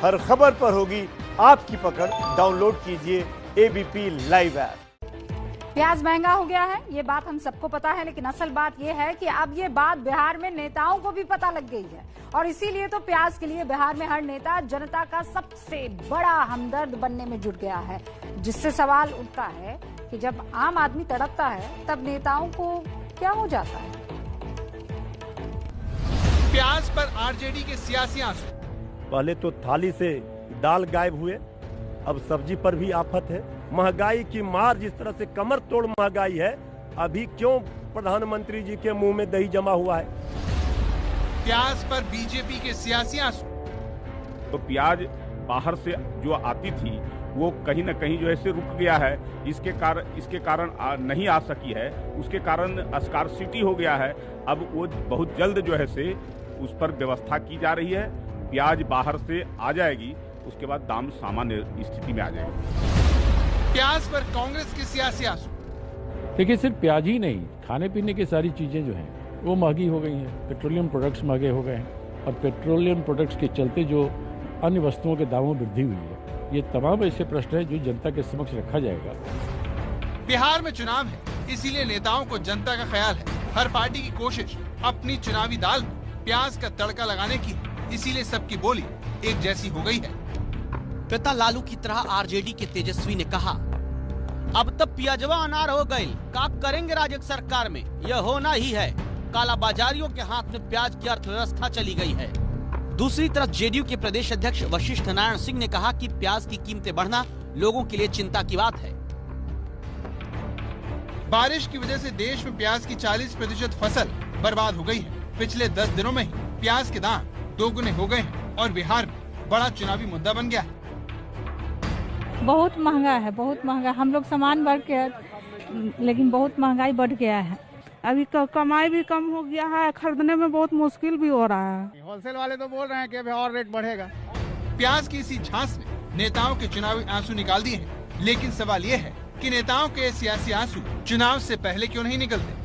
हर खबर पर होगी आपकी पकड़। डाउनलोड कीजिए एबीपी लाइव ऐप। प्याज महंगा हो गया है, ये बात हम सबको पता है, लेकिन असल बात ये है कि अब ये बात बिहार में नेताओं को भी पता लग गई है और इसीलिए तो प्याज के लिए बिहार में हर नेता जनता का सबसे बड़ा हमदर्द बनने में जुट गया है। जिससे सवाल उठता है कि जब आम आदमी तड़पता है तब नेताओं को क्या हो जाता है। प्याज पर आरजेडी के सियासी आंसू। पहले तो थाली से दाल गायब हुए, अब सब्जी पर भी आफत है। महंगाई की मार जिस तरह से कमर तोड़ महंगाई है, अभी क्यों प्रधानमंत्री जी के मुंह में दही जमा हुआ है। प्याज पर बीजेपी के सियासी आंसू। तो प्याज बाहर से जो आती थी वो कहीं न कहीं जो है से रुक गया है। इसके कारण नहीं आ सकी है, उसके कारण स्कार्सिटी हो गया है। अब वो बहुत जल्द जो है से उस पर व्यवस्था की जा रही है। प्याज बाहर से आ जाएगी, उसके बाद दाम सामान्य स्थिति में आ जाएगी। प्याज पर कांग्रेस के सियासी आंसू। देखिए, सिर्फ प्याज ही नहीं, खाने पीने की सारी चीजें जो हैं वो महंगी हो गई हैं। पेट्रोलियम प्रोडक्ट्स महंगे हो गए हैं और पेट्रोलियम प्रोडक्ट्स के चलते जो अन्य वस्तुओं के दामों में वृद्धि हुई है। ये तमाम ऐसे प्रश्न हैं जो जनता के समक्ष रखा जाएगा। बिहार में चुनाव है, इसीलिए नेताओं को जनता का ख्याल है। हर पार्टी की कोशिश अपनी चुनावी दाल में प्याज का तड़का लगाने की, इसीलिए सबकी बोली एक जैसी हो गई है। पिता लालू की तरह आरजेडी के तेजस्वी ने कहा, अब तब पियाजवा अनार हो गए, का करेंगे राज्य सरकार में, यह होना ही है। काला बाजारियों के हाथ में प्याज की अर्थव्यवस्था चली गई है। दूसरी तरफ जेडीयू के प्रदेश अध्यक्ष वशिष्ठ नारायण सिंह ने कहा कि प्याज की कीमतें बढ़ना लोगों के लिए चिंता की बात है। बारिश की वजह से देश में प्याज की 40% फसल बर्बाद हो गई है। पिछले 10 दिनों में ही प्याज के दाम दोगुने हो गए हैं और बिहार में बड़ा चुनावी मुद्दा बन गया है। बहुत महंगा है, बहुत महंगा। हम लोग सामान बढ़ के, लेकिन बहुत महंगाई बढ़ गया है। अभी कमाई भी कम हो गया है, खरीदने में बहुत मुश्किल भी हो रहा है। होलसेल वाले तो बोल रहे हैं कि अभी और रेट बढ़ेगा। प्याज की इसी झांस ने नेताओं के चुनावी आंसू निकाल दिए हैं, लेकिन सवाल ये है कि नेताओं के सियासी आंसू चुनाव से पहले क्यों नहीं निकलते।